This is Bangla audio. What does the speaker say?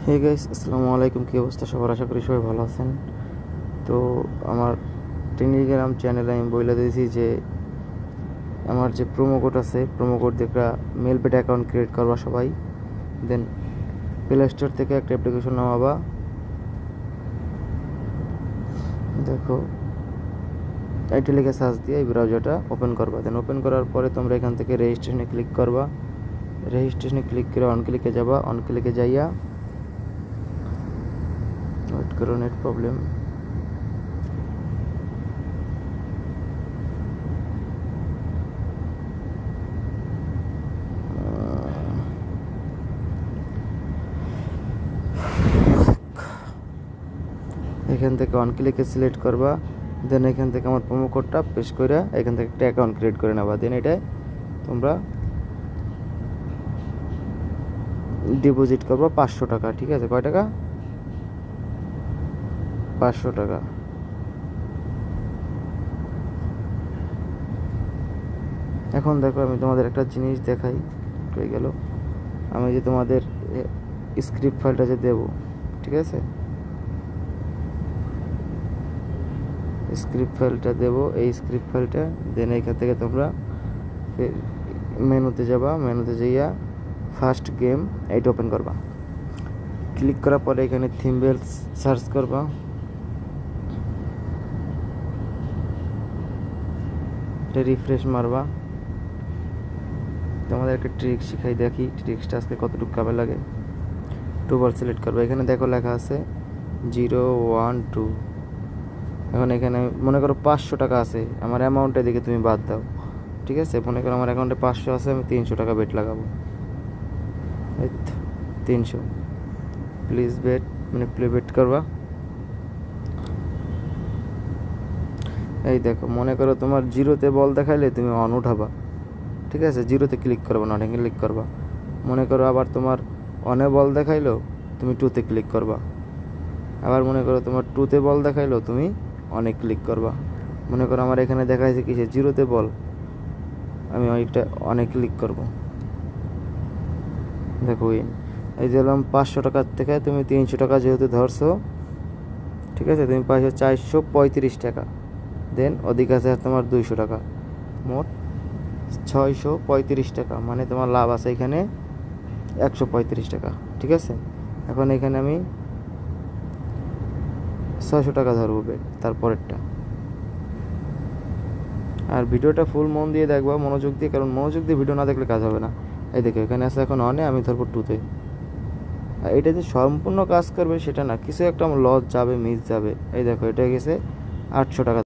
হে গাইস, আসসালামু আলাইকুম। কী অবস্থা সবার? আশা করি সবাই ভালো আছেন। তো আমার টেলিগ্রাম চ্যানেলে আমি বলে দিয়েছি যে আমার যে প্রোমো কোড আছে, প্রোমো কোড দেখে মেল পেড অ্যাকাউন্ট ক্রিয়েট করবা সবাই। দেন প্লে স্টোর থেকে একটা অ্যাপ্লিকেশন নামাবা। দেখো, আইটি লিখে সার্চ দিয়ে এই ব্রাউজারটা ওপেন করবা। দেন ওপেন করার পরে তোমরা এখান থেকে রেজিস্ট্রেশনে ক্লিক করবা। রেজিস্ট্রেশনে ক্লিক করে অন ক্লিকে যাবা। অন ক্লিকে যাইয়া ওয়েট করো, নেট প্রবলেম। এখান থেকে অন ক্লিকে সিলেক্ট করবা। দেন এখান থেকে আমার প্রোমো কোডটা পেস্ট করে এখান থেকে একটা অ্যাকাউন্ট ক্রিয়েট করে নেবা। দেন এটাই তোমরা ডিপোজিট করবা 500 টাকা। ঠিক আছে? কয় টাকা? 500 টাকা। এখন দেখো, আমি তোমাদের একটা জিনিস দেখাই। হয়ে গেল, আমি যে তোমাদের স্ক্রিপ্ট ফাইলটা যে দেবো, ঠিক আছে, স্ক্রিপ্ট ফাইলটা দেবো, এই স্ক্রিপ্ট ফাইলটা দেন এখান থেকে তোমরা মেনুতে যাবা। মেনুতে যাইয়া ফার্স্ট গেম এইটা ওপেন করবা। ক্লিক করার পরে এখানে থিমবেল সার্চ করবা। এটা রিফ্রেশ মারবা। তোমাদের একটা ট্রিক শিখাই, দেখি ট্রিক্সটা আজকে কতটুকু কামে লাগে। 2 বল সিলেক্ট করবা। এখানে দেখো লেখা আছে 0 1 2। এখন এখানে মনে করো 500 টাকা আছে, আমার অ্যামাউন্টের দিকে তুমি বাদ দাও। ঠিক আছে? মনে করো আমার অ্যাকাউন্টে 500 আছে, আমি 300 টাকা বেট লাগাবো। এই তো 300। প্লিজ বেট, মানে প্লে বেট করবা। এই দেখো, মনে করো তোমার 0তে বল দেখাইলে তুমি অন উঠাবা। ঠিক আছে? 0তে ক্লিক করবা না, অনে ক্লিক করবা। মনে করো আবার তোমার অনে বল দেখাইলো, তুমি 2তে ক্লিক করবা। আবার মনে করো তোমার 2তে বল দেখাইলো, তুমি অনেক ক্লিক করবা। মনে করো আমার এখানে দেখাইছে কিসে 0তে বল, আমি অনেকটা অনেক ক্লিক করব। দেখো উইন। এই দিলাম 500 টাকার থেকে তুমি 300 টাকা যেহেতু ধরছো, ঠিক আছে, তুমি পাইছো 435 টাকা। দেন ওদিকে আছে তোমার 200 টাকা, মোট 635 টাকা। মানে তোমার লাভ আছে এখানে 135 টাকা। ঠিক আছে? এখন এখানে আমি 600 টাকা ধরবো বেট, তারপরেরটা। আর ভিডিওটা ফুল মন দিয়ে দেখবা, মনোযোগ দিয়ে, কারণ মনোযোগ দিয়ে ভিডিও না দেখলে কাজ হবে না। এই দেখো, এখানে আছে এখন অনে, আমি ধরবো 2তে। আর এটা যে সম্পূর্ণ কাজ করবে সেটা না, কিছু একটা লস যাবে, মিস যাবে। এই দেখো, এটা গেছে 800 টাকা।